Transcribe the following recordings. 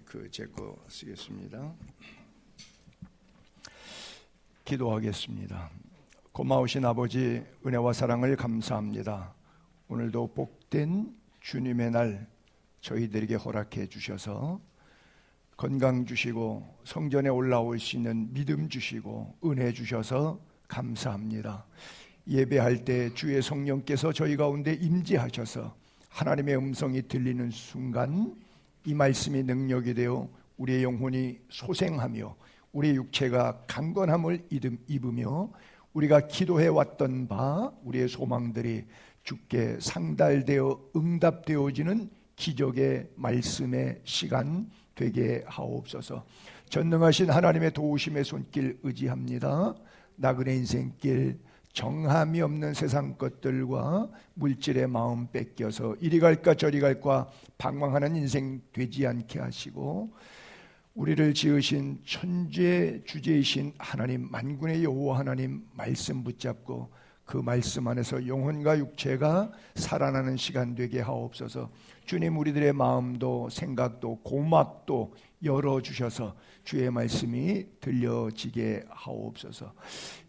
마이크 제 거 쓰겠습니다. 기도하겠습니다. 고마우신 아버지, 은혜와 사랑을 감사합니다. 오늘도 복된 주님의 날 저희들에게 허락해 주셔서 건강 주시고 성전에 올라올 수 있는 믿음 주시고 은혜 주셔서 감사합니다. 예배할 때 주의 성령께서 저희 가운데 임재하셔서 하나님의 음성이 들리는 순간 이 말씀이 능력이 되어 우리의 영혼이 소생하며 우리의 육체가 강건함을 입으며 우리가 기도해왔던 바 우리의 소망들이 주께 상달되어 응답되어지는 기적의 말씀의 시간 되게 하옵소서. 전능하신 하나님의 도우심의 손길 의지합니다. 나그네 인생길, 정함이 없는 세상 것들과 물질의 마음 뺏겨서 이리 갈까 저리 갈까 방황하는 인생 되지 않게 하시고 우리를 지으신 천재 주제이신 하나님, 만군의 여호와 하나님 말씀 붙잡고 그 말씀 안에서 영혼과 육체가 살아나는 시간 되게 하옵소서. 주님, 우리들의 마음도 생각도 고막도 열어주셔서 주의 말씀이 들려지게 하옵소서.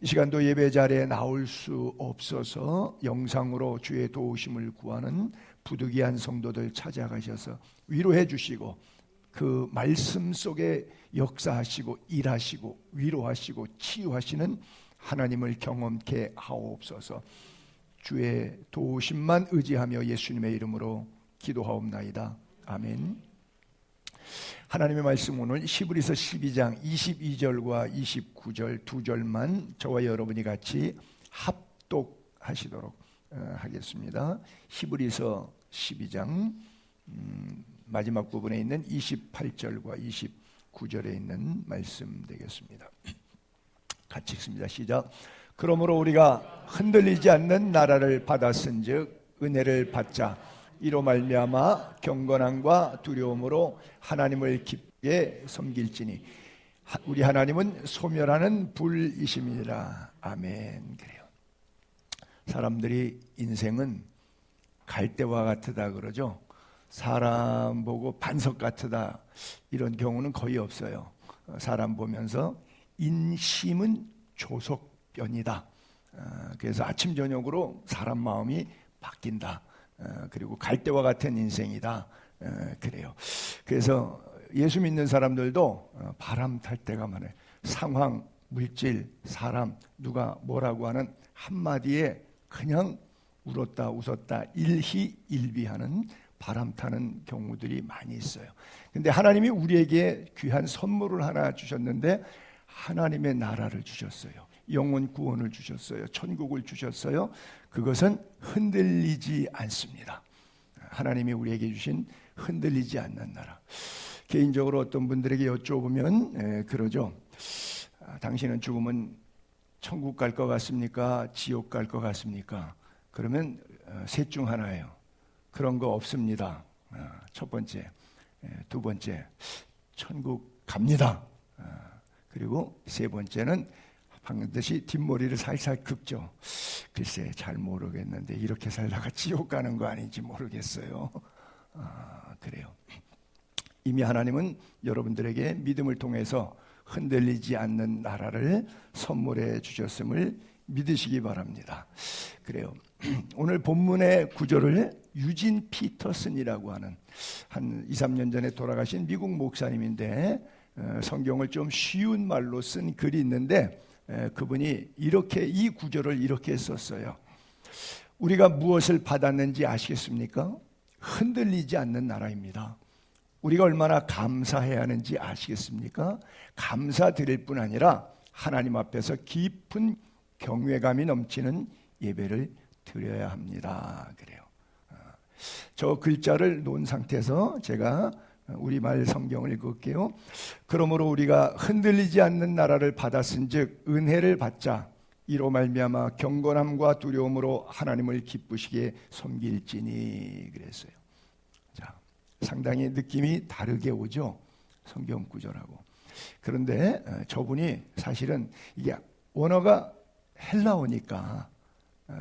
이 시간도 예배 자리에 나올 수 없어서 영상으로 주의 도우심을 구하는 부득이한 성도들 찾아가셔서 위로해 주시고 그 말씀 속에 역사하시고 일하시고 위로하시고 치유하시는 하나님을 경험케 하옵소서. 주의 도우심만 의지하며 예수님의 이름으로 기도하옵나이다. 아멘. 하나님의 말씀 오늘 히브리서 12장 22절과 29절 두 절만 저와 여러분이 같이 합독하시도록 하겠습니다. 히브리서 12장 마지막 부분에 있는 28절과 29절에 있는 말씀 되겠습니다. 같이 읽습니다. 시작. 그러므로 우리가 흔들리지 않는 나라를 받았은즉 은혜를 받자. 이로 말미암아 경건함과 두려움으로 하나님을 깊게 섬길지니 우리 하나님은 소멸하는 불이심이라. 아멘. 그래요. 사람들이 인생은 갈대와 같으다 그러죠. 사람 보고 반석 같으다 이런 경우는 거의 없어요. 사람 보면서 인심은 조석변이다. 그래서 아침 저녁으로 사람 마음이 바뀐다. 그리고 갈대와 같은 인생이다. 그래요. 그래서 예수 믿는 사람들도 바람 탈 때가 많아요. 상황, 물질, 사람 누가 뭐라고 하는 한마디에 그냥 울었다 웃었다 일희일비하는 바람 타는 경우들이 많이 있어요. 근데 하나님이 우리에게 귀한 선물을 하나 주셨는데 하나님의 나라를 주셨어요. 영혼 구원을 주셨어요. 천국을 주셨어요. 그것은 흔들리지 않습니다. 하나님이 우리에게 주신 흔들리지 않는 나라. 개인적으로 어떤 분들에게 여쭤보면 그러죠. 당신은 죽으면 천국 갈 것 같습니까? 지옥 갈 것 같습니까? 그러면 셋 중 하나예요. 그런 거 없습니다. 첫 번째. 두 번째, 천국 갑니다. 그리고 세 번째는 반드시 뒷머리를 살살 긁죠. 글쎄 잘 모르겠는데 이렇게 살다가 지옥 가는 거 아닌지 모르겠어요. 그래요. 이미 하나님은 여러분들에게 믿음을 통해서 흔들리지 않는 나라를 선물해 주셨음을 믿으시기 바랍니다. 그래요. 오늘 본문의 구절을 유진 피터슨이라고 하는 한 2, 3년 전에 돌아가신 미국 목사님인데 성경을 좀 쉬운 말로 쓴 글이 있는데 그분이 이렇게 이 구절을 이렇게 썼어요. 우리가 무엇을 받았는지 아시겠습니까? 흔들리지 않는 나라입니다. 우리가 얼마나 감사해야 하는지 아시겠습니까? 감사드릴 뿐 아니라 하나님 앞에서 깊은 경외감이 넘치는 예배를 드려야 합니다. 그래요. 저 글자를 놓은 상태에서 제가 우리말 성경을 읽을게요. 그러므로 우리가 흔들리지 않는 나라를 받았은즉 은혜를 받자. 이로 말미암아 경건함과 두려움으로 하나님을 기쁘시게 섬길지니. 그랬어요. 자, 상당히 느낌이 다르게 오죠. 성경 구절하고. 그런데 저분이 사실은 이게 원어가 헬라어니까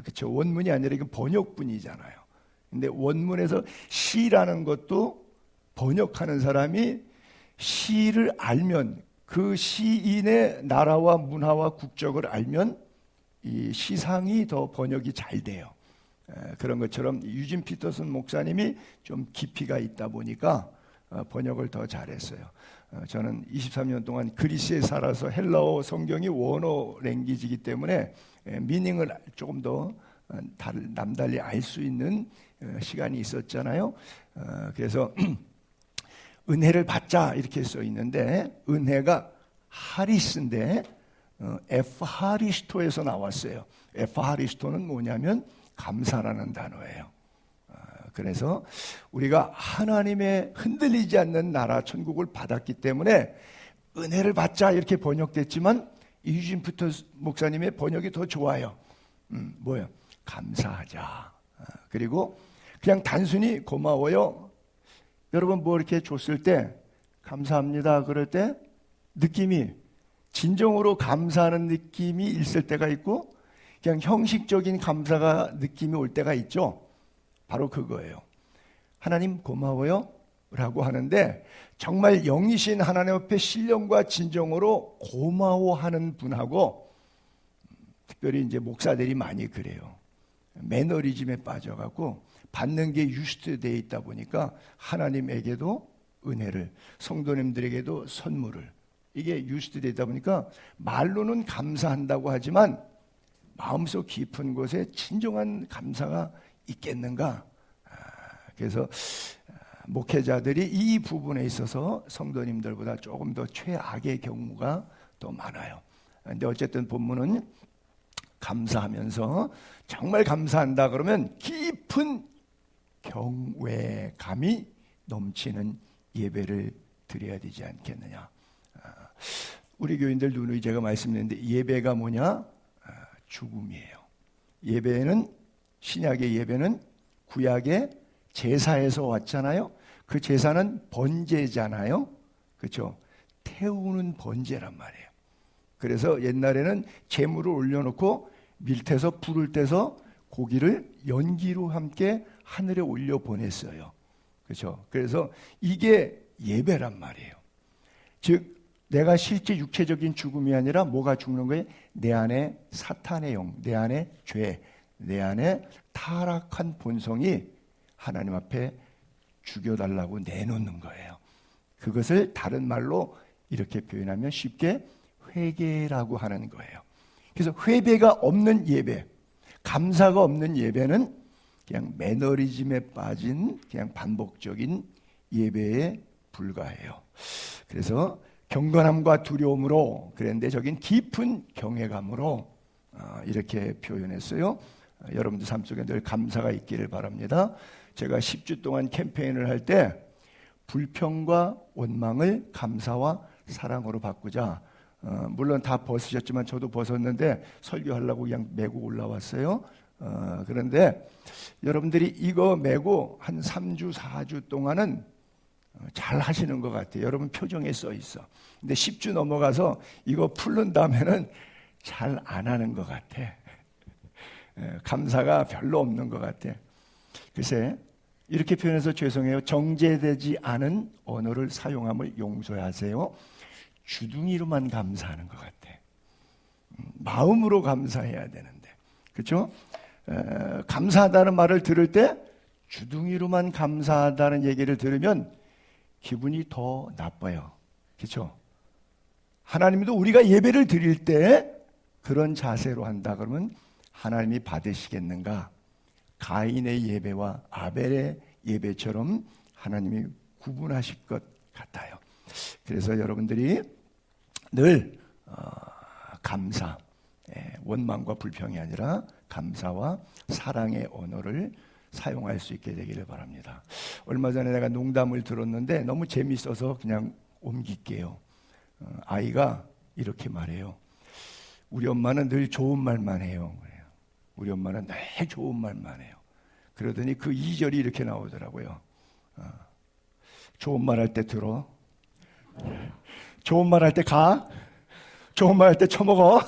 그렇죠. 원문이 아니라 이건 번역문이잖아요. 근데 원문에서 시라는 것도 번역하는 사람이 시를 알면, 그 시인의 나라와 문화와 국적을 알면 이 시상이 더 번역이 잘 돼요. 그런 것처럼 유진 피터슨 목사님이 좀 깊이가 있다 보니까 번역을 더 잘했어요. 저는 23년 동안 그리스에 살아서 헬라어 성경이 원어 랭귀지이기 때문에 미닝을 조금 더 남달리 알 수 있는 시간이 있었잖아요. 그래서 은혜를 받자 이렇게 써 있는데, 은혜가 하리스인데 에프하리스토에서 나왔어요. 에프하리스토는 뭐냐면 감사라는 단어예요. 그래서 우리가 하나님의 흔들리지 않는 나라 천국을 받았기 때문에 은혜를 받자 이렇게 번역됐지만 유진 피터슨 목사님의 번역이 더 좋아요. 뭐예요? 감사하자. 그리고 그냥 단순히 고마워요. 여러분 뭐 이렇게 줬을 때 감사합니다 그럴 때 느낌이 진정으로 감사하는 느낌이 있을 때가 있고, 그냥 형식적인 감사가 느낌이 올 때가 있죠. 바로 그거예요. 하나님 고마워요 라고 하는데, 정말 영이신 하나님 앞에 신령과 진정으로 고마워하는 분하고, 특별히 이제 목사들이 많이 그래요. 매너리즘에 빠져가고 받는 게 유스트되어 있다 보니까 하나님에게도 은혜를, 성도님들에게도 선물을, 이게 유스트되어 있다 보니까 말로는 감사한다고 하지만 마음속 깊은 곳에 진정한 감사가 있겠는가? 그래서 목회자들이 이 부분에 있어서 성도님들보다 조금 더 최악의 경우가 더 많아요. 근데 어쨌든 본문은 감사하면서, 정말 감사한다 그러면 깊은 경외감이 넘치는 예배를 드려야 되지 않겠느냐. 우리 교인들 누누이 제가 말씀드렸는데 예배가 뭐냐? 죽음이에요. 예배는, 신약의 예배는 구약의 제사에서 왔잖아요. 그 제사는 번제잖아요. 그렇죠? 태우는 번제란 말이에요. 그래서 옛날에는 제물을 올려놓고 밀태서 불을 떼서 고기를 연기로 함께 하늘에 올려 보냈어요. 그렇죠? 그래서 이게 예배란 말이에요. 즉 내가 실제 육체적인 죽음이 아니라 뭐가 죽는 거예요? 내 안에 사탄의 영, 내 안에 죄, 내 안에 타락한 본성이 하나님 앞에 죽여달라고 내놓는 거예요. 그것을 다른 말로 이렇게 표현하면 쉽게 회개라고 하는 거예요. 그래서 회개가 없는 예배, 감사가 없는 예배는 그냥 매너리즘에 빠진 그냥 반복적인 예배에 불과해요. 그래서 경건함과 두려움으로 그랬는데 저긴 깊은 경외감으로 이렇게 표현했어요. 여러분들 삶 속에 늘 감사가 있기를 바랍니다. 제가 10주 동안 캠페인을 할 때 불평과 원망을 감사와 사랑으로 바꾸자. 물론 다 벗으셨지만 저도 벗었는데 설교하려고 그냥 메고 올라왔어요. 그런데 여러분들이 이거 메고 한 3주, 4주 동안은 잘 하시는 것 같아요. 여러분 표정에 써 있어. 근데 10주 넘어가서 이거 풀른 다음에는 잘 안 하는 것 같아. 감사가 별로 없는 것 같아. 글쎄, 이렇게 표현해서 죄송해요. 정제되지 않은 언어를 사용함을 용서하세요. 주둥이로만 감사하는 것 같아. 마음으로 감사해야 되는데. 그렇죠? 감사하다는 말을 들을 때 주둥이로만 감사하다는 얘기를 들으면 기분이 더 나빠요. 그렇죠? 하나님도 우리가 예배를 드릴 때 그런 자세로 한다 그러면 하나님이 받으시겠는가? 가인의 예배와 아벨의 예배처럼 하나님이 구분하실 것 같아요. 그래서 여러분들이 늘 감사, 원망과 불평이 아니라 감사와 사랑의 언어를 사용할 수 있게 되기를 바랍니다. 얼마 전에 내가 농담을 들었는데 너무 재밌어서 그냥 옮길게요. 아이가 이렇게 말해요. 우리 엄마는 늘 좋은 말만 해요. 우리 엄마는 늘 좋은 말만 해요. 그러더니 그 2절이 이렇게 나오더라고요. 좋은 말 할 때 들어. 좋은 말 할 때 가. 좋은 말 할 때 처먹어.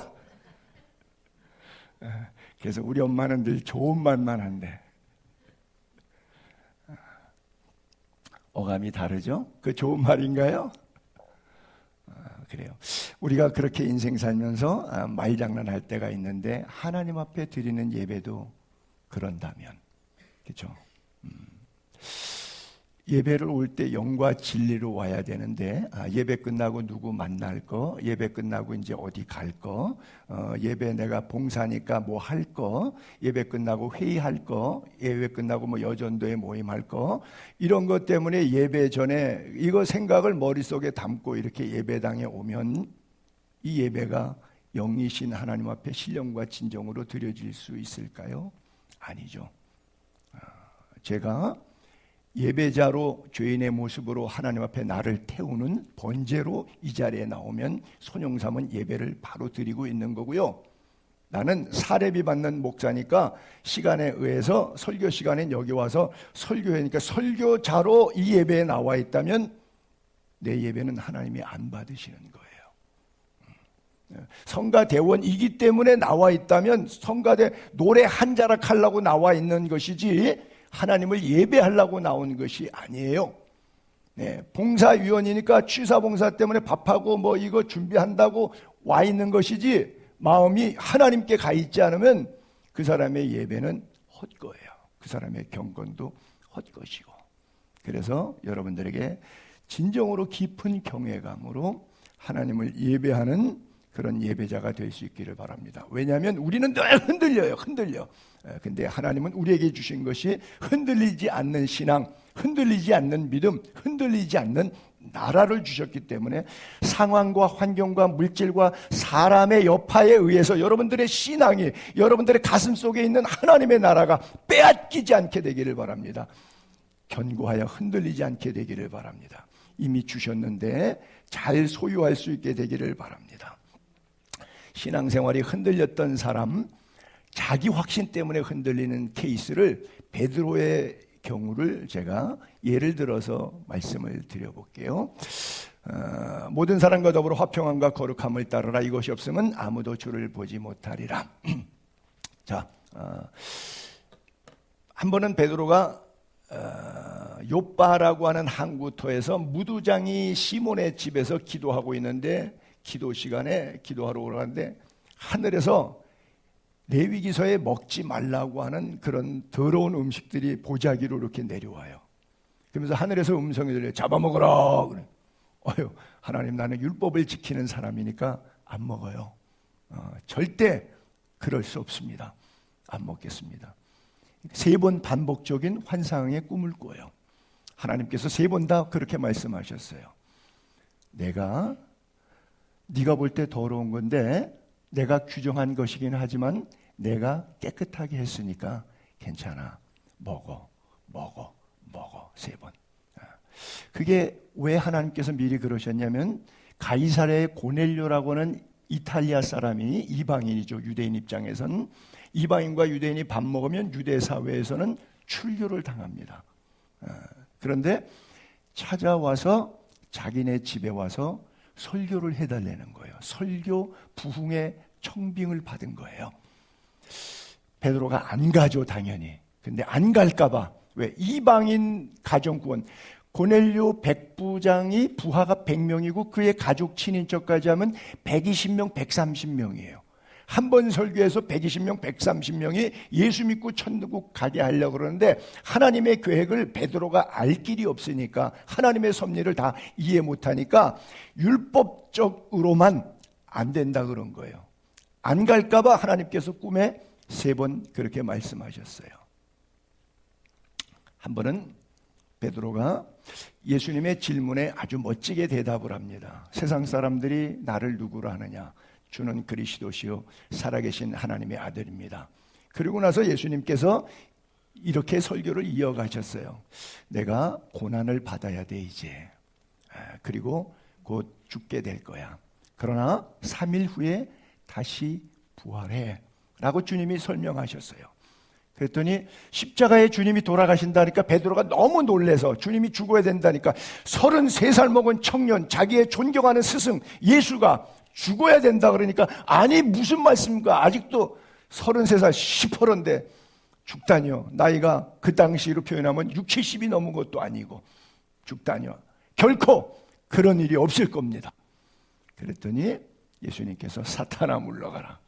그래서 우리 엄마는 늘 좋은 말만 한대. 어감이 다르죠? 그 좋은 말인가요? 그래요. 우리가 그렇게 인생 살면서 말장난할 때가 있는데 하나님 앞에 드리는 예배도 그런다면, 그렇죠? 예배를 올 때 영과 진리로 와야 되는데 예배 끝나고 누구 만날 거, 예배 끝나고 이제 어디 갈 거, 예배 내가 봉사니까 뭐 할 거, 예배 끝나고 회의할 거, 예배 끝나고 뭐 여전도에 모임할 거, 이런 것 때문에 예배 전에 이거 생각을 머릿속에 담고 이렇게 예배당에 오면 이 예배가 영이신 하나님 앞에 신령과 진정으로 드려질 수 있을까요? 아니죠. 제가 예배자로 죄인의 모습으로 하나님 앞에 나를 태우는 번제로 이 자리에 나오면 손영삼은 예배를 바로 드리고 있는 거고요. 나는 사례비 받는 목사니까 시간에 의해서 설교 시간엔 여기 와서 설교하니까 설교자로 이 예배에 나와 있다면 내 예배는 하나님이 안 받으시는 거예요. 성가대원이기 때문에 나와 있다면 성가대 노래 한 자락 하려고 나와 있는 것이지 하나님을 예배하려고 나온 것이 아니에요. 네, 봉사위원이니까 취사봉사 때문에 밥하고 뭐 이거 준비한다고 와 있는 것이지 마음이 하나님께 가 있지 않으면 그 사람의 예배는 헛거예요. 그 사람의 경건도 헛것이고. 그래서 여러분들에게 진정으로 깊은 경외감으로 하나님을 예배하는 그런 예배자가 될 수 있기를 바랍니다. 왜냐하면 우리는 늘 흔들려. 근데 하나님은 우리에게 주신 것이 흔들리지 않는 신앙, 흔들리지 않는 믿음, 흔들리지 않는 나라를 주셨기 때문에 상황과 환경과 물질과 사람의 여파에 의해서 여러분들의 신앙이 여러분들의 가슴 속에 있는 하나님의 나라가 빼앗기지 않게 되기를 바랍니다. 견고하여 흔들리지 않게 되기를 바랍니다. 이미 주셨는데 잘 소유할 수 있게 되기를 바랍니다. 신앙생활이 흔들렸던 사람, 자기 확신 때문에 흔들리는 케이스를 베드로의 경우를 제가 예를 들어서 말씀을 드려볼게요. 모든 사람과 더불어 화평함과 거룩함을 따르라. 이것이 없으면 아무도 주를 보지 못하리라. 자, 한 번은 베드로가 요빠라고 하는 항구터에서 무두장이 시몬의 집에서 기도하고 있는데 기도 시간에 기도하러 오라는데 하늘에서 레위기서에 먹지 말라고 하는 그런 더러운 음식들이 보자기로 이렇게 내려와요. 그러면서 하늘에서 음성이 들려요. 잡아먹어라. 그래. 어휴, 하나님, 나는 율법을 지키는 사람이니까 안 먹어요. 절대 그럴 수 없습니다. 안 먹겠습니다. 3번 반복적인 환상의 꿈을 꿔요. 하나님께서 3번 다 그렇게 말씀하셨어요. 네가 볼 때 더러운 건데 내가 규정한 것이긴 하지만 내가 깨끗하게 했으니까 괜찮아. 먹어. 3번. 그게 왜 하나님께서 미리 그러셨냐면 가이사랴의 고넬료라고 하는 이탈리아 사람이 이방인이죠. 유대인 입장에서는 이방인과 유대인이 밥 먹으면 유대 사회에서는 출교를 당합니다. 그런데 찾아와서 자기네 집에 와서 설교를 해달라는 거예요. 설교 부흥의 청빙을 받은 거예요. 베드로가 안 가죠, 당연히. 근데 안 갈까봐. 왜? 이방인 가정구원. 고넬료 백부장이 부하가 100명이고 그의 가족 친인척까지 하면 120명, 130명이에요. 한 번 설교해서 120명, 130명이 예수 믿고 천국 가게 하려고 그러는데 하나님의 계획을 베드로가 알 길이 없으니까 하나님의 섭리를 다 이해 못하니까 율법적으로만 안 된다 그런 거예요. 안 갈까봐 하나님께서 꿈에 3번 그렇게 말씀하셨어요. 한 번은 베드로가 예수님의 질문에 아주 멋지게 대답을 합니다. 세상 사람들이 나를 누구로 하느냐? 주는 그리스도시요 살아계신 하나님의 아들입니다. 그리고 나서 예수님께서 이렇게 설교를 이어가셨어요. 내가 고난을 받아야 돼 이제. 그리고 곧 죽게 될 거야. 그러나 3일 후에 다시 부활해 라고 주님이 설명하셨어요. 그랬더니 십자가에 주님이 돌아가신다니까 베드로가 너무 놀래서 주님이 죽어야 된다니까 33살 먹은 청년, 자기의 존경하는 스승 예수가 죽어야 된다 그러니까 아니 무슨 말씀입니까? 아직도 33살 시퍼런데 죽다니요. 나이가 그 당시로 표현하면 60, 70이 넘은 것도 아니고 죽다니요. 결코 그런 일이 없을 겁니다. 그랬더니 예수님께서 사탄아 물러가라.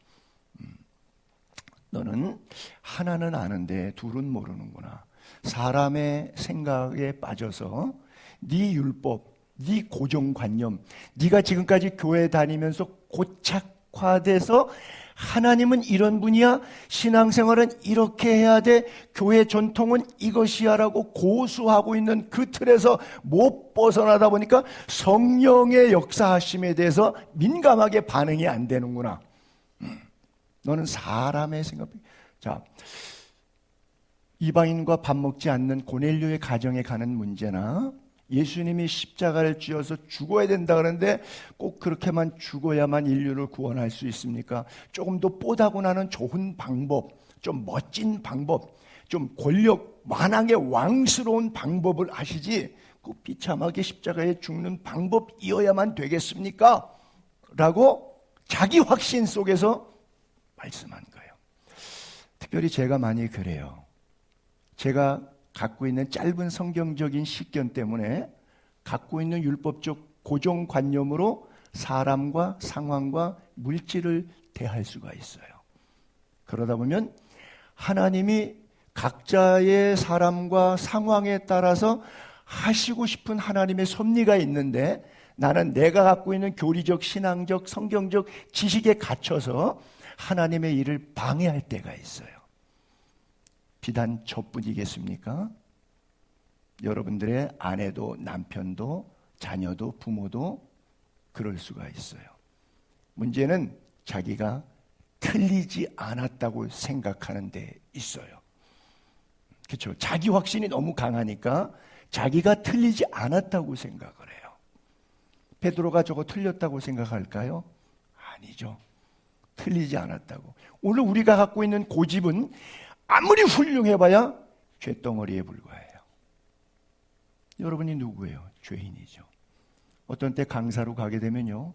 너는 하나는 아는데 둘은 모르는구나. 사람의 생각에 빠져서 네 율법, 네 고정관념, 네가 지금까지 교회 다니면서 고착화돼서 하나님은 이런 분이야, 신앙생활은 이렇게 해야 돼, 교회 전통은 이것이야 라고 고수하고 있는 그 틀에서 못 벗어나다 보니까 성령의 역사하심에 대해서 민감하게 반응이 안 되는구나. 너는 사람의 생각. 자, 이방인과 밥 먹지 않는 고넬료의 가정에 가는 문제나 예수님이 십자가를 쥐어서 죽어야 된다 그러는데 꼭 그렇게만 죽어야만 인류를 구원할 수 있습니까? 조금 더 뽀다구나는 좋은 방법, 좀 멋진 방법, 좀 권력 완악의 왕스러운 방법을 아시지 그 비참하게 십자가에 죽는 방법이어야만 되겠습니까? 라고 자기 확신 속에서 말씀한 거예요. 특별히 제가 많이 그래요. 제가 갖고 있는 짧은 성경적인 식견 때문에 갖고 있는 율법적 고정관념으로 사람과 상황과 물질을 대할 수가 있어요. 그러다 보면 하나님이 각자의 사람과 상황에 따라서 하시고 싶은 하나님의 섭리가 있는데 나는 내가 갖고 있는 교리적, 신앙적, 성경적 지식에 갇혀서 하나님의 일을 방해할 때가 있어요. 비단 저뿐이겠습니까? 여러분들의 아내도 남편도 자녀도 부모도 그럴 수가 있어요. 문제는 자기가 틀리지 않았다고 생각하는 데 있어요. 그렇죠? 자기 확신이 너무 강하니까 자기가 틀리지 않았다고 생각을 해요. 베드로가 저거 틀렸다고 생각할까요? 아니죠. 틀리지 않았다고. 오늘 우리가 갖고 있는 고집은 아무리 훌륭해봐야 쇳덩어리에 불과해요. 여러분이 누구예요? 죄인이죠. 어떤 때 강사로 가게 되면요,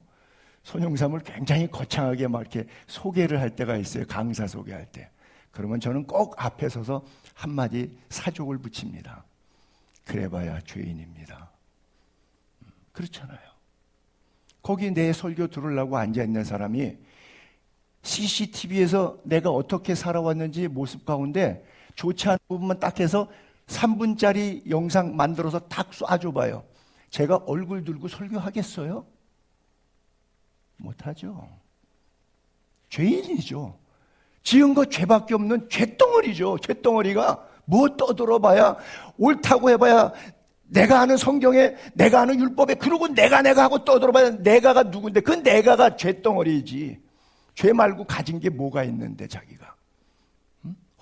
손영삼을 굉장히 거창하게 막 이렇게 소개를 할 때가 있어요. 강사 소개할 때. 그러면 저는 꼭 앞에 서서 한마디 사족을 붙입니다. 그래봐야 죄인입니다. 그렇잖아요. 거기 내 설교 들으려고 앉아있는 사람이 CCTV에서 내가 어떻게 살아왔는지 모습 가운데 좋지 않은 부분만 딱 해서 3분짜리 영상 만들어서 딱 쏴줘봐요. 제가 얼굴 들고 설교하겠어요? 못하죠. 죄인이죠. 지은 거 죄밖에 없는 죄덩어리죠. 죄덩어리가 뭐 떠들어봐야, 옳다고 해봐야, 내가 아는 성경에, 내가 아는 율법에, 그러고 내가 하고 떠들어봐야 내가가 누군데, 그 내가가 죄덩어리지. 죄 말고 가진 게 뭐가 있는데 자기가.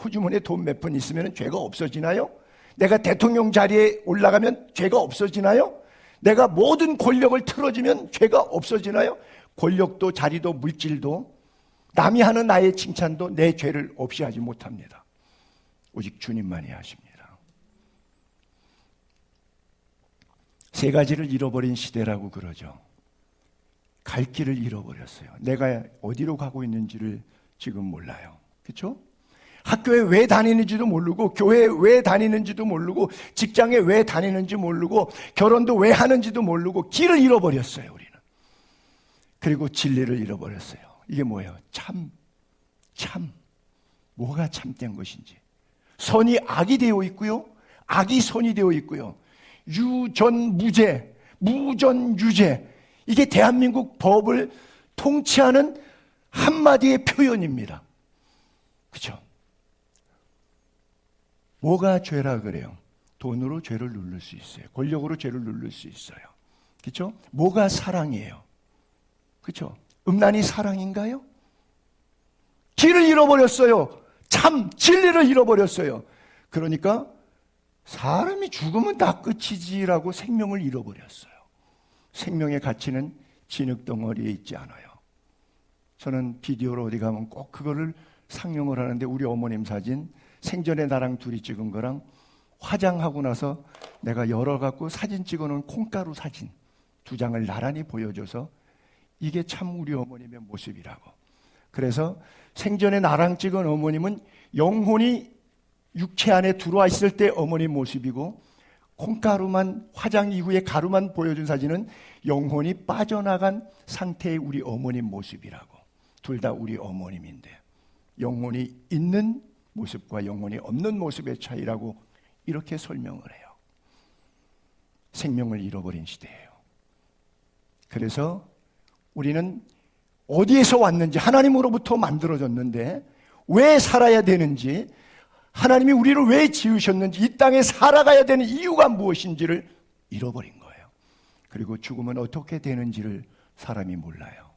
호주머니에 돈 몇 푼 있으면 죄가 없어지나요? 내가 대통령 자리에 올라가면 죄가 없어지나요? 내가 모든 권력을 틀어주면 죄가 없어지나요? 권력도 자리도 물질도 남이 하는 나의 칭찬도 내 죄를 없이 하지 못합니다. 오직 주님만이 하십니다. 세 가지를 잃어버린 시대라고 그러죠. 갈 길을 잃어버렸어요. 내가 어디로 가고 있는지를 지금 몰라요. 그렇죠? 학교에 왜 다니는지도 모르고, 교회에 왜 다니는지도 모르고, 직장에 왜 다니는지 모르고, 결혼도 왜 하는지도 모르고 길을 잃어버렸어요, 우리는. 그리고 진리를 잃어버렸어요. 이게 뭐예요? 참. 뭐가 참된 것인지. 선이 악이 되어 있고요, 악이 선이 되어 있고요, 유전무죄, 무전유죄, 이게 대한민국 법을 통치하는 한마디의 표현입니다. 그렇죠? 뭐가 죄라 그래요? 돈으로 죄를 누를 수 있어요. 권력으로 죄를 누를 수 있어요. 그렇죠? 뭐가 사랑이에요? 그렇죠? 음란이 사랑인가요? 길을 잃어버렸어요. 참 진리를 잃어버렸어요. 그러니까 사람이 죽으면 다 끝이지라고 생명을 잃어버렸어요. 생명의 가치는 진흙덩어리에 있지 않아요. 저는 비디오로 어디 가면 꼭 그거를 상영을 하는데, 우리 어머님 사진, 생전에 나랑 둘이 찍은 거랑 화장하고 나서 내가 열어갖고 사진 찍어놓은 콩가루 사진 2장을 나란히 보여줘서 이게 참 우리 어머님의 모습이라고. 그래서 생전에 나랑 찍은 어머님은 영혼이 육체 안에 들어와 있을 때 어머님 모습이고, 콩가루만, 화장 이후에 가루만 보여준 사진은 영혼이 빠져나간 상태의 우리 어머님 모습이라고. 둘 다 우리 어머님인데 영혼이 있는 모습과 영혼이 없는 모습의 차이라고 이렇게 설명을 해요. 생명을 잃어버린 시대예요. 그래서 우리는 어디에서 왔는지, 하나님으로부터 만들어졌는데 왜 살아야 되는지, 하나님이 우리를 왜 지으셨는지, 이 땅에 살아가야 되는 이유가 무엇인지를 잃어버린 거예요. 그리고 죽으면 어떻게 되는지를 사람이 몰라요.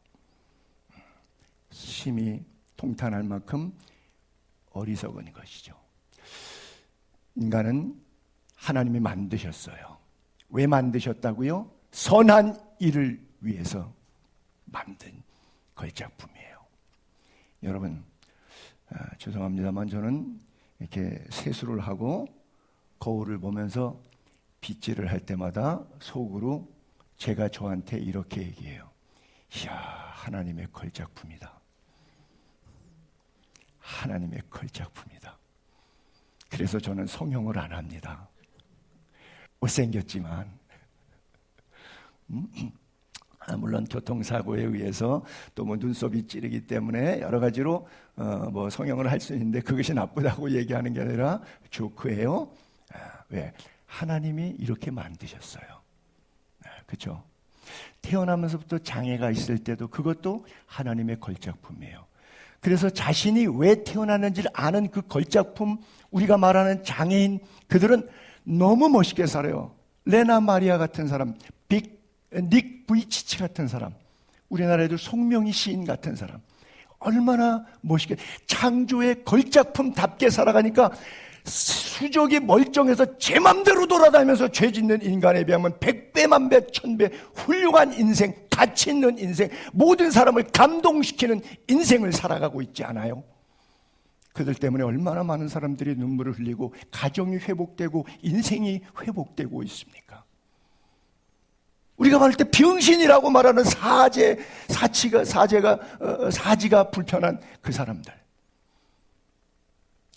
심히 통탄할 만큼 어리석은 것이죠. 인간은 하나님이 만드셨어요. 왜 만드셨다고요? 선한 일을 위해서 만든 걸작품이에요. 여러분, 죄송합니다만 저는 이렇게 세수를 하고 거울을 보면서 빗질을 할 때마다 속으로 제가 저한테 이렇게 얘기해요. 이야, 하나님의 걸작품이다. 하나님의 걸작품이다. 그래서 저는 성형을 안 합니다. 못생겼지만 물론 교통사고에 의해서 또 뭐 눈썹이 찌르기 때문에 여러 가지로 뭐 성형을 할 수 있는데 그것이 나쁘다고 얘기하는 게 아니라 조크예요. 왜? 하나님이 이렇게 만드셨어요. 그렇죠? 태어나면서부터 장애가 있을 때도 그것도 하나님의 걸작품이에요. 그래서 자신이 왜 태어났는지를 아는 그 걸작품, 우리가 말하는 장애인, 그들은 너무 멋있게 살아요. 레나 마리아 같은 사람, 닉 부이치치 같은 사람, 우리나라에도 송명희 시인 같은 사람, 얼마나 멋있게 창조의 걸작품답게 살아가니까 수족이 멀쩡해서 제 맘대로 돌아다니면서 죄 짓는 인간에 비하면 100배, 만배, 1000배 훌륭한 인생, 가치 있는 인생, 모든 사람을 감동시키는 인생을 살아가고 있지 않아요? 그들 때문에 얼마나 많은 사람들이 눈물을 흘리고 가정이 회복되고 인생이 회복되고 있습니까? 우리가 말할 때 병신이라고 말하는 사지가 불편한 그 사람들,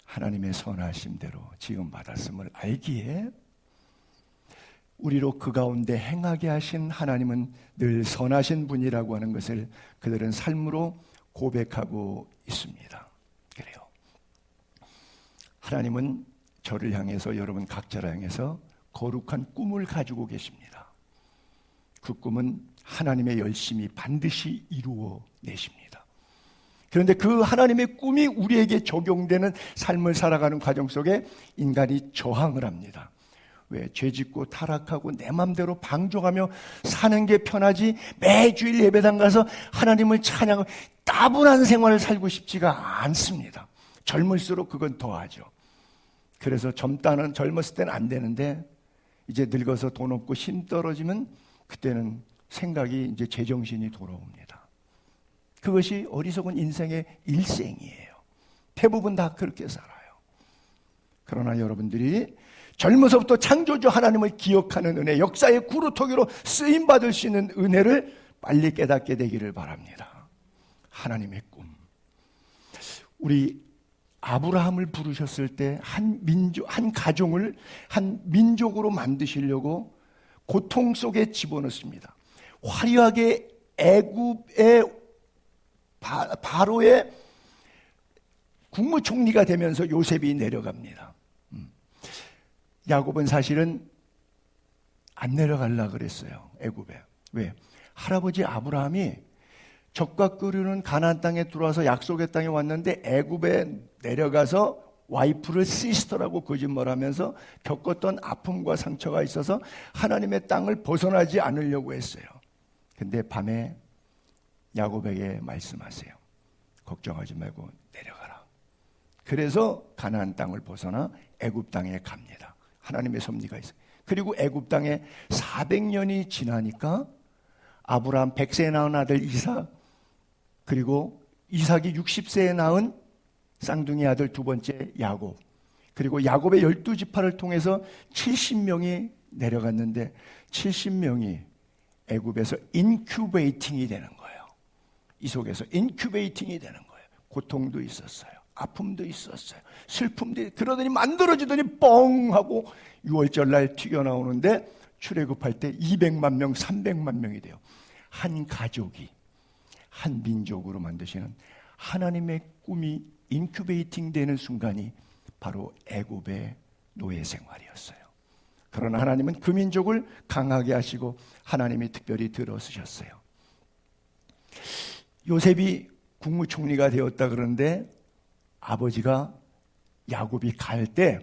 하나님의 선하심대로 지음 받았음을 알기에 우리로 그 가운데 행하게 하신 하나님은 늘 선하신 분이라고 하는 것을 그들은 삶으로 고백하고 있습니다. 그래요. 하나님은 저를 향해서, 여러분 각자를 향해서 거룩한 꿈을 가지고 계십니다. 그 꿈은 하나님의 열심히 반드시 이루어 내십니다. 그런데 그 하나님의 꿈이 우리에게 적용되는 삶을 살아가는 과정 속에 인간이 저항을 합니다. 왜? 죄짓고 타락하고 내 맘대로 방종하며 사는 게 편하지, 매주일 예배당 가서 하나님을 찬양하고 따분한 생활을 살고 싶지가 않습니다. 젊을수록 그건 더하죠. 그래서 젊었을 때는 안 되는데 이제 늙어서 돈 없고 힘 떨어지면 그때는 생각이 이제 제정신이 돌아옵니다. 그것이 어리석은 인생의 일생이에요. 대부분 다 그렇게 살아요. 그러나 여러분들이 젊어서부터 창조주 하나님을 기억하는 은혜, 역사의 구루토기로 쓰임받을 수 있는 은혜를 빨리 깨닫게 되기를 바랍니다. 하나님의 꿈. 우리 아브라함을 부르셨을 때 한 가정을 한 민족으로 만드시려고 고통 속에 집어넣습니다. 화려하게 애굽의 바로의 국무총리가 되면서 요셉이 내려갑니다. 야곱은 사실은 안 내려가려고 그랬어요. 애굽에. 왜? 할아버지 아브라함이 적과 끄르는 가나안 땅에 들어와서 약속의 땅에 왔는데 애굽에 내려가서 와이프를 시스터라고 거짓말하면서 겪었던 아픔과 상처가 있어서 하나님의 땅을 벗어나지 않으려고 했어요. 근데 밤에 야곱에게 말씀하세요. 걱정하지 말고 내려가라. 그래서 가나안 땅을 벗어나 애굽 땅에 갑니다. 하나님의 섭리가 있어요. 그리고 애굽 땅에 400년이 지나니까 아브라함 100세에 낳은 아들 이삭, 그리고 이삭이 60세에 낳은 쌍둥이 아들 두 번째 야곱, 그리고 야곱의 12지파를 통해서 70명이 내려갔는데 70명이 애굽에서 인큐베이팅이 되는 거예요. 이 속에서 인큐베이팅이 되는 거예요. 고통도 있었어요. 아픔도 있었어요. 슬픔도. 그러더니 만들어지더니 뻥 하고 6월절 날 튀겨나오는데 출애굽할 때 200만 명, 300만 명이 돼요. 한 가족이 한 민족으로 만드시는 하나님의 꿈이 인큐베이팅 되는 순간이 바로 애굽의 노예 생활이었어요. 그러나 하나님은 그 민족을 강하게 하시고 하나님이 특별히 들어쓰셨어요. 요셉이 국무총리가 되었다 그러는데 아버지가 야곱이 갈 때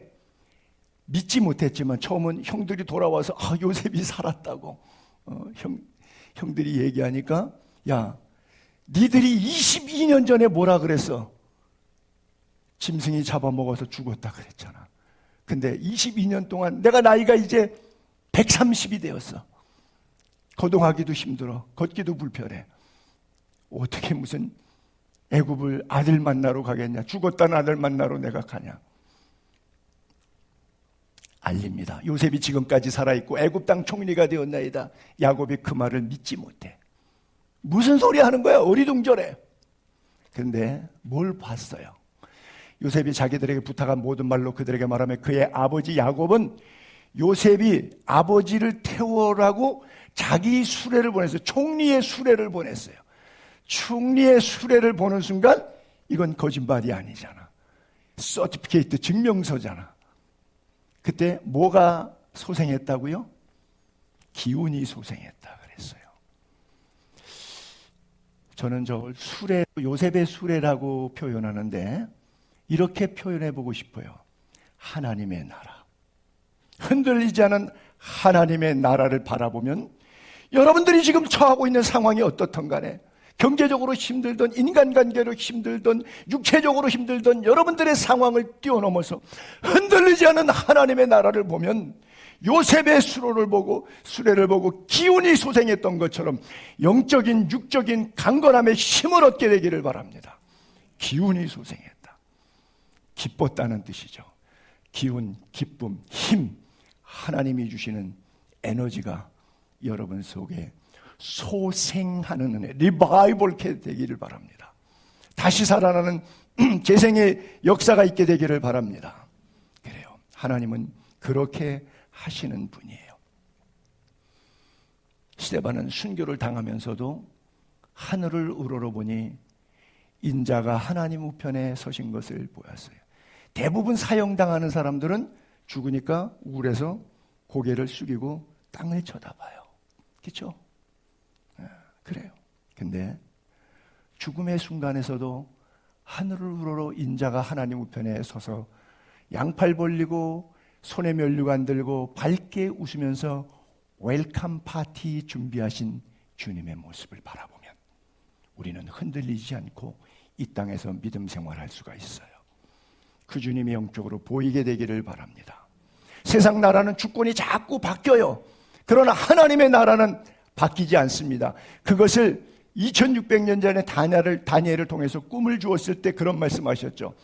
믿지 못했지만 처음은 형들이 돌아와서 요셉이 살았다고 형들이 얘기하니까 야, 니들이 22년 전에 뭐라 그랬어? 짐승이 잡아먹어서 죽었다 그랬잖아. 근데 22년 동안 내가 나이가 이제 130이 되었어. 거동하기도 힘들어. 걷기도 불편해. 어떻게 무슨 애굽을 아들 만나러 가겠냐? 죽었다는 아들 만나러 내가 가냐? 알립니다. 요셉이 지금까지 살아있고 애굽 땅 총리가 되었나이다. 야곱이 그 말을 믿지 못해. 무슨 소리 하는 거야? 어리둥절해. 그런데 뭘 봤어요? 요셉이 자기들에게 부탁한 모든 말로 그들에게 말하며 그의 아버지 야곱은 요셉이 아버지를 태우라고 자기 수레를 보냈어요. 총리의 수레를 보냈어요. 총리의 수레를 보는 순간 이건 거짓말이 아니잖아. 서티피케이트 증명서잖아. 그때 뭐가 소생했다고요? 기운이 소생했다 그랬어요. 저는 저걸 수레, 요셉의 수레라고 표현하는데 이렇게 표현해 보고 싶어요. 하나님의 나라. 흔들리지 않은 하나님의 나라를 바라보면 여러분들이 지금 처하고 있는 상황이 어떻든 간에 경제적으로 힘들던 인간관계로 힘들던 육체적으로 힘들던 여러분들의 상황을 뛰어넘어서 흔들리지 않은 하나님의 나라를 보면 요셉의 수레를 보고 기운이 소생했던 것처럼 영적인 육적인 강건함에 힘을 얻게 되기를 바랍니다. 기운이 소생했다. 기뻤다는 뜻이죠. 기운, 기쁨, 힘, 하나님이 주시는 에너지가 여러분 속에 소생하는 은혜, 리바이벌 되기를 바랍니다. 다시 살아나는 재생의 역사가 있게 되기를 바랍니다. 그래요. 하나님은 그렇게 하시는 분이에요. 스데반은 순교를 당하면서도 하늘을 우러러보니 인자가 하나님 우편에 서신 것을 보았어요. 대부분 사형당하는 사람들은 죽으니까 우울해서 고개를 숙이고 땅을 쳐다봐요. 그렇죠? 그래요. 근데 죽음의 순간에서도 하늘을 우러러 인자가 하나님 우편에 서서 양팔 벌리고 손에 면류관 들고 밝게 웃으면서 웰컴 파티 준비하신 주님의 모습을 바라보면 우리는 흔들리지 않고 이 땅에서 믿음 생활할 수가 있어요. 그 주님이 영적으로 보이게 되기를 바랍니다. 세상 나라는 주권이 자꾸 바뀌어요. 그러나 하나님의 나라는 바뀌지 않습니다. 그것을 2600년 전에 다니엘을 통해서 꿈을 주었을 때 그런 말씀하셨죠.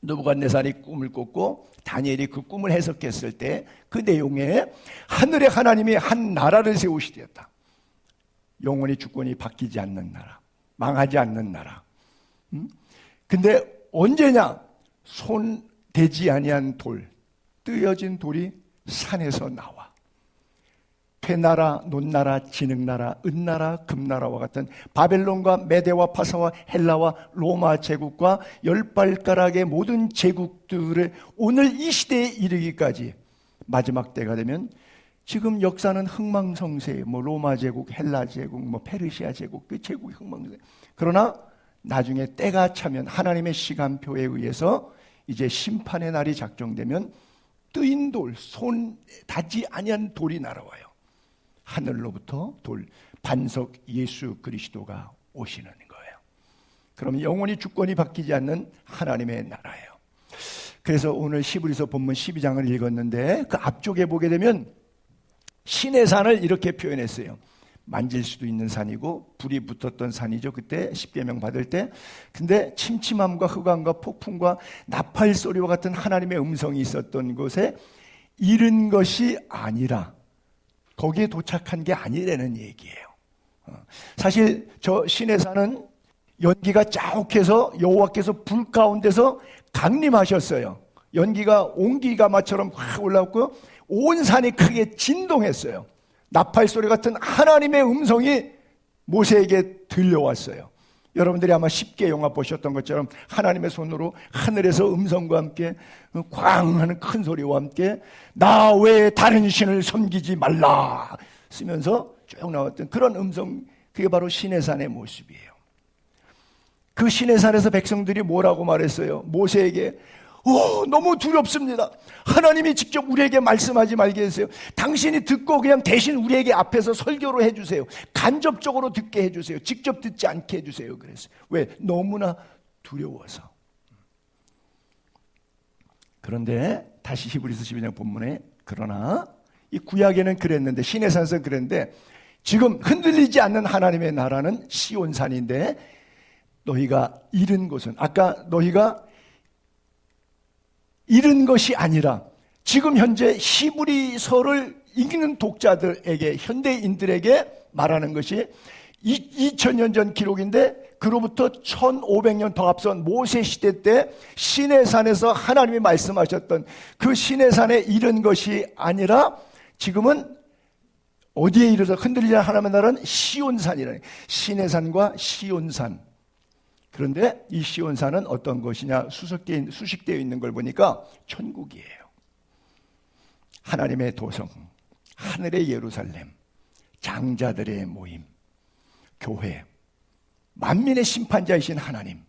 느부갓네살이 꿈을 꿨고 다니엘이 그 꿈을 해석했을 때 그 내용에 하늘의 하나님이 한 나라를 세우시되었다. 영원히 주권이 바뀌지 않는 나라, 망하지 않는 나라. 근데 언제냐? 손 대지 아니한 돌, 뜨여진 돌이 산에서 나와. 퇴나라, 논나라, 진흙나라, 은나라, 금나라와 같은 바벨론과 메대와 파사와 헬라와 로마 제국과 열 발가락의 모든 제국들을 오늘 이 시대에 이르기까지 마지막 때가 되면 지금 역사는 흥망성쇠, 로마 제국, 헬라 제국, 페르시아 제국, 그 제국이 흥망성쇠. 그러나 나중에 때가 차면 하나님의 시간표에 의해서 이제 심판의 날이 작정되면 뜨인 돌, 손 닿지 아니한 돌이 날아와요. 하늘로부터 돌, 반석 예수 그리스도가 오시는 거예요. 그럼 영원히 주권이 바뀌지 않는 하나님의 나라예요. 그래서 오늘 히브리서 본문 12장을 읽었는데 그 앞쪽에 보게 되면 신의 산을 이렇게 표현했어요. 만질 수도 있는 산이고 불이 붙었던 산이죠. 그때 십계명 받을 때. 근데 침침함과 흑암과 폭풍과 나팔 소리와 같은 하나님의 음성이 있었던 곳에 이른 것이 아니라 거기에 도착한 게 아니라는 얘기예요. 사실 저 신의 산은 연기가 자욱해서 여호와께서 불 가운데서 강림하셨어요. 연기가 온기가마처럼 확 올라왔고요. 온 산이 크게 진동했어요. 나팔 소리 같은 하나님의 음성이 모세에게 들려왔어요. 여러분들이 아마 쉽게 영화 보셨던 것처럼 하나님의 손으로 하늘에서 음성과 함께 꽝 하는 큰 소리와 함께 나 외에 다른 신을 섬기지 말라 쓰면서 쭉 나왔던 그런 음성, 그게 바로 시내산의 모습이에요. 그 시내산에서 백성들이 뭐라고 말했어요? 모세에게 너무 두렵습니다. 하나님이 직접 우리에게 말씀하지 말게 해주세요. 당신이 듣고 그냥 대신 우리에게 앞에서 설교로 해주세요. 간접적으로 듣게 해주세요. 직접 듣지 않게 해주세요. 그랬어요. 왜? 너무나 두려워서. 그런데 다시 히브리서 12장 본문에 그러나 이 구약에는 그랬는데 시내산에서 그랬는데 지금 흔들리지 않는 하나님의 나라는 시온산인데 너희가 잃은 곳은 아까 너희가 잃은 것이 아니라 지금 현재 히브리서를 읽는 독자들에게 현대인들에게 말하는 것이 2000년 전 기록인데 그로부터 1500년 더 앞선 모세 시대 때 시내산에서 하나님이 말씀하셨던 그 시내산에 잃은 것이 아니라 지금은 어디에 이르러 흔들리지 않는 하나님의 나라는 시온산이라는 시내산과 시온산. 그런데 이 시온산은 어떤 것이냐 수식되어 있는 걸 보니까 천국이에요. 하나님의 도성, 하늘의 예루살렘, 장자들의 모임, 교회, 만민의 심판자이신 하나님,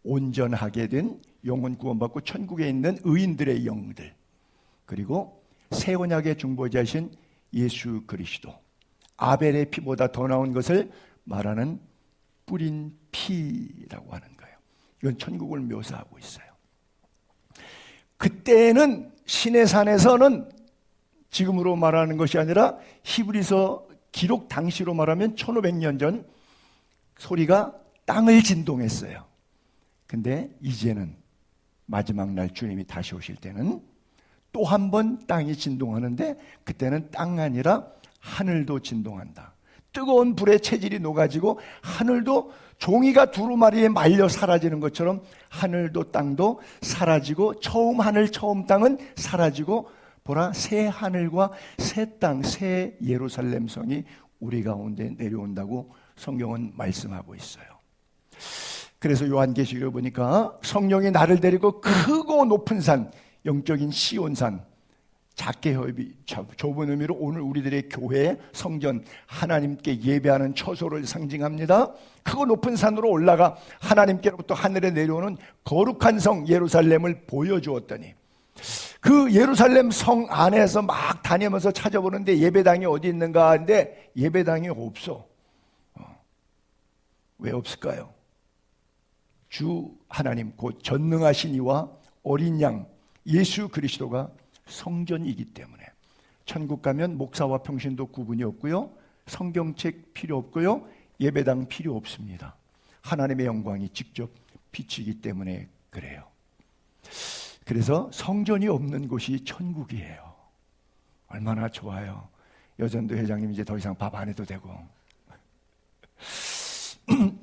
온전하게 된 영혼 구원받고 천국에 있는 의인들의 영들, 그리고 새 언약의 중보자이신 예수 그리스도, 아벨의 피보다 더 나은 것을 말하는 뿌린 피라고 하는 거예요. 이건 천국을 묘사하고 있어요. 그때는 시내산에서는 지금으로 말하는 것이 아니라 히브리서 기록 당시로 말하면 1500년 전 소리가 땅을 진동했어요. 근데 이제는 마지막 날 주님이 다시 오실 때는 또 한 번 땅이 진동하는데 그때는 땅 아니라 하늘도 진동한다. 뜨거운 불에 체질이 녹아지고 하늘도 종이가 두루마리에 말려 사라지는 것처럼 하늘도 땅도 사라지고 처음 하늘 처음 땅은 사라지고 보라 새 하늘과 새 땅 새 예루살렘 성이 우리 가운데 내려온다고 성경은 말씀하고 있어요. 그래서 요한계시록을 보니까 성령이 나를 데리고 크고 높은 산 영적인 시온산 작게 좁은 의미로 오늘 우리들의 교회, 성전, 하나님께 예배하는 처소를 상징합니다. 크고 높은 산으로 올라가 하나님께로부터 하늘에 내려오는 거룩한 성 예루살렘을 보여주었더니 그 예루살렘 성 안에서 막 다니면서 찾아보는데 예배당이 어디 있는가 하는데 예배당이 없어. 왜 없을까요? 주 하나님 곧 전능하신 이와 어린 양 예수 그리스도가 성전이기 때문에 천국 가면 목사와 평신도 구분이 없고요. 성경책 필요 없고요. 예배당 필요 없습니다. 하나님의 영광이 직접 비치기 때문에 그래요. 그래서 성전이 없는 곳이 천국이에요. 얼마나 좋아요. 여전도 회장님 이제 더 이상 밥 안 해도 되고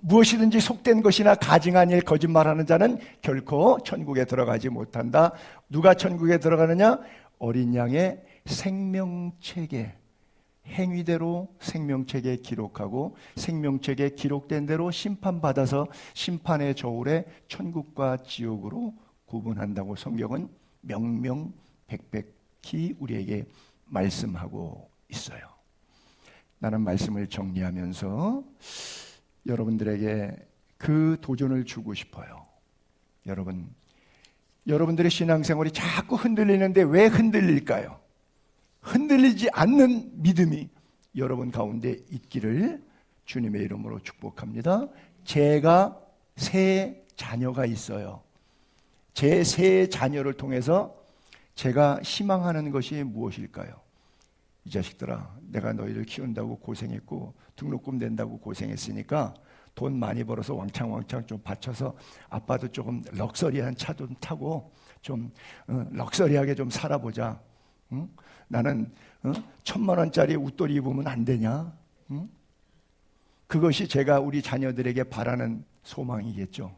무엇이든지 속된 것이나 가증한 일 거짓말하는 자는 결코 천국에 들어가지 못한다. 누가 천국에 들어가느냐? 어린 양의 생명책에 행위대로 생명책에 기록하고 생명책에 기록된 대로 심판받아서 심판의 저울에 천국과 지옥으로 구분한다고 성경은 명명백백히 우리에게 말씀하고 있어요. 나는 말씀을 정리하면서 여러분들에게 그 도전을 주고 싶어요. 여러분들의 신앙생활이 자꾸 흔들리는데 왜 흔들릴까요? 흔들리지 않는 믿음이 여러분 가운데 있기를 주님의 이름으로 축복합니다. 제가 세 자녀가 있어요. 제 세 자녀를 통해서 제가 희망하는 것이 무엇일까요? 이 자식들아, 내가 너희를 키운다고 고생했고 등록금 낸다고 고생했으니까 돈 많이 벌어서 왕창 좀 바쳐서 아빠도 조금 럭셔리한 차 좀 타고 좀 럭셔리하게 좀 살아보자. 응? 나는 1000만 원짜리 웃돌이 입으면 안 되냐? 응? 그것이 제가 우리 자녀들에게 바라는 소망이겠죠.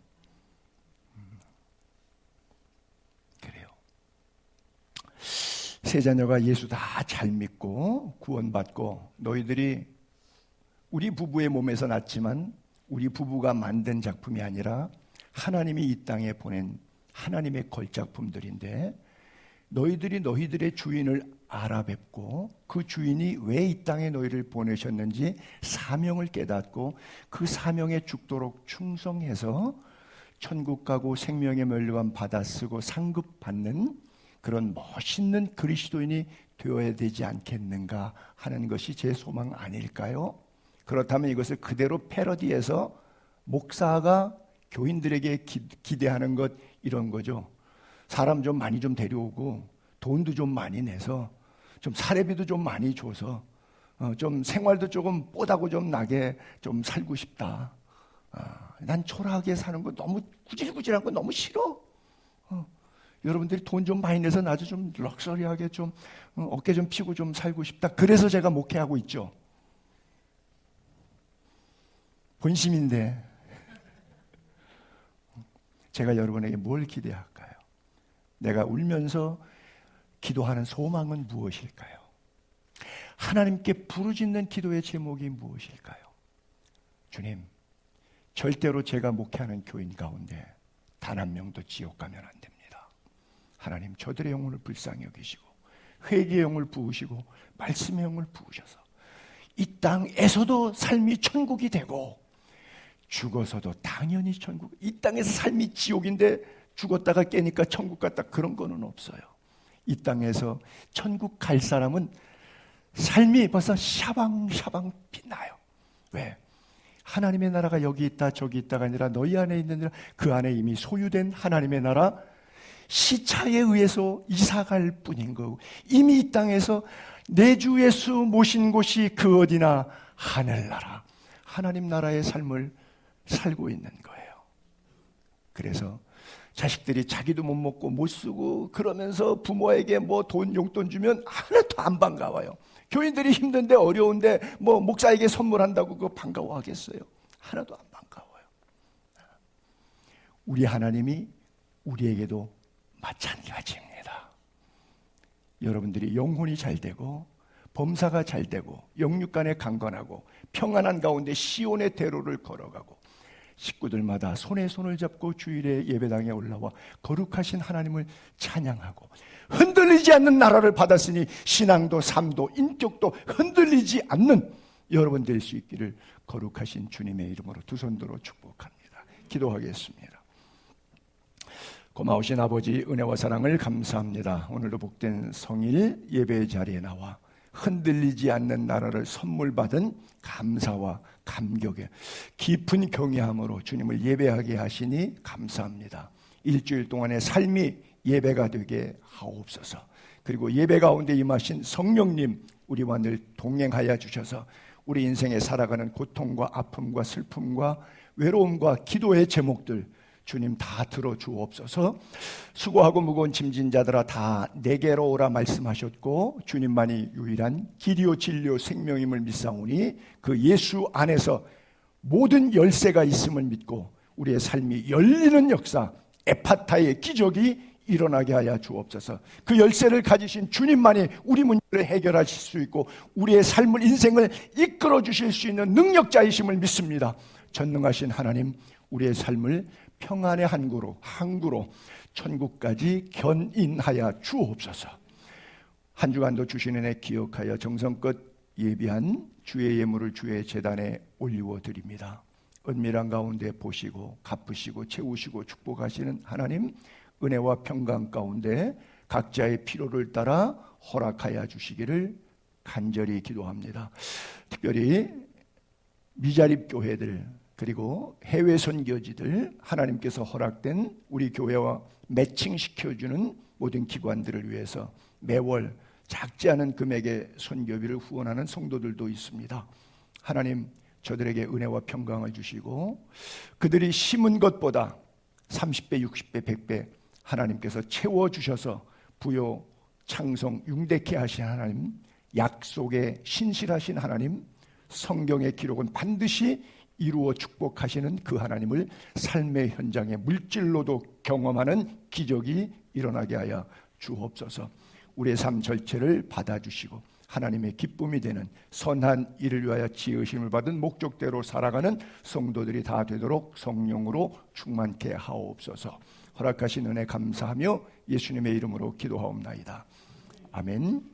그래요. 세 자녀가 예수 다 잘 믿고 구원받고, 너희들이 우리 부부의 몸에서 났지만 우리 부부가 만든 작품이 아니라 하나님이 이 땅에 보낸 하나님의 걸작품들인데, 너희들이 너희들의 주인을 알아뵙고 그 주인이 왜 이 땅에 너희를 보내셨는지 사명을 깨닫고 그 사명에 죽도록 충성해서 천국 가고 생명의 멸류관 받아 쓰고 상급 받는 그런 멋있는 그리스도인이 되어야 되지 않겠는가 하는 것이 제 소망 아닐까요? 그렇다면 이것을 그대로 패러디해서 목사가 교인들에게 기대하는 것, 이런 거죠. 사람 좀 많이 좀 데려오고 돈도 좀 많이 내서 좀 사례비도 좀 많이 줘서 좀 생활도 조금 뽀다고 좀 나게 좀 살고 싶다. 난 초라하게 사는 거, 너무 구질구질한 거 너무 싫어. 여러분들이 돈 좀 많이 내서 나도 좀 럭셔리하게 좀 어깨 좀 피고 좀 살고 싶다. 그래서 제가 목회하고 있죠. 본심인데 제가 여러분에게 뭘 기대할까요? 내가 울면서 기도하는 소망은 무엇일까요? 하나님께 부르짖는 기도의 제목이 무엇일까요? 주님, 절대로 제가 목회하는 교인 가운데 단 한 명도 지옥 가면 안 됩니다. 하나님, 저들의 영혼을 불쌍히 여기시고 회개의 영을 부으시고 말씀의 영을 부으셔서 이 땅에서도 삶이 천국이 되고 죽어서도 당연히 천국, 이 땅에서 삶이 지옥인데 죽었다가 깨니까 천국 갔다, 그런 거는 없어요. 이 땅에서 천국 갈 사람은 삶이 벌써 샤방샤방 빛나요. 왜? 하나님의 나라가 여기 있다 저기 있다가 아니라 너희 안에 있는 그 안에 이미 소유된 하나님의 나라, 시차에 의해서 이사갈 뿐인 거고, 이미 이 땅에서 내 주 예수 모신 곳이 그 어디나 하늘나라, 하나님 나라의 삶을 살고 있는 거예요. 그래서 자식들이 자기도 못 먹고 못 쓰고 그러면서 부모에게 뭐 돈 용돈 주면 하나도 안 반가워요. 교인들이 힘든데 어려운데 뭐 목사에게 선물한다고 그거 반가워하겠어요? 하나도 안 반가워요. 우리 하나님이 우리에게도 마찬가지입니다. 여러분들이 영혼이 잘 되고 범사가 잘 되고 영육간에 강건하고 평안한 가운데 시온의 대로를 걸어가고 식구들마다 손에 손을 잡고 주일에 예배당에 올라와 거룩하신 하나님을 찬양하고 흔들리지 않는 나라를 받았으니 신앙도 삶도 인격도 흔들리지 않는 여러분 될 수 있기를 거룩하신 주님의 이름으로 두 손 들어 축복합니다. 기도하겠습니다. 고마우신 아버지, 은혜와 사랑을 감사합니다. 오늘도 복된 성일 예배의 자리에 나와 흔들리지 않는 나라를 선물 받은 감사와 감격에 깊은 경외함으로 주님을 예배하게 하시니 감사합니다. 일주일 동안의 삶이 예배가 되게 하옵소서. 그리고 예배 가운데 임하신 성령님, 우리와 늘 동행하여 주셔서 우리 인생에 살아가는 고통과 아픔과 슬픔과 외로움과 기도의 제목들 주님 다 들어주옵소서. 수고하고 무거운 짐진 자들아 다 내게로 오라 말씀하셨고 주님만이 유일한 길이요 진리요 생명임을 믿사오니 그 예수 안에서 모든 열쇠가 있음을 믿고 우리의 삶이 열리는 역사, 에파타의 기적이 일어나게 하여 주옵소서. 그 열쇠를 가지신 주님만이 우리 문제를 해결하실 수 있고 우리의 삶을, 인생을 이끌어 주실 수 있는 능력자이심을 믿습니다. 전능하신 하나님, 우리의 삶을 평안의 항구로 천국까지 견인하여 주옵소서. 한 주간도 주신 은혜 기억하여 정성껏 예비한 주의 예물을 주의 제단에 올리워 드립니다. 은밀한 가운데 보시고 갚으시고 채우시고 축복하시는 하나님, 은혜와 평강 가운데 각자의 필요를 따라 허락하여 주시기를 간절히 기도합니다. 특별히 미자립 교회들 그리고 해외 선교지들, 하나님께서 허락된 우리 교회와 매칭시켜주는 모든 기관들을 위해서 매월 작지 않은 금액의 선교비를 후원하는 성도들도 있습니다. 하나님, 저들에게 은혜와 평강을 주시고 그들이 심은 것보다 30배, 60배, 100배 하나님께서 채워주셔서 부요, 창성, 융대케 하신 하나님, 약속에 신실하신 하나님, 성경의 기록은 반드시 이루어 축복하시는 그 하나님을 삶의 현장에 물질로도 경험하는 기적이 일어나게 하여 주옵소서. 우리의 삶 전체를 받아주시고 하나님의 기쁨이 되는 선한 일을 위하여 지으심을 받은 목적대로 살아가는 성도들이 다 되도록 성령으로 충만케 하옵소서. 허락하신 은혜 감사하며 예수님의 이름으로 기도하옵나이다. 아멘.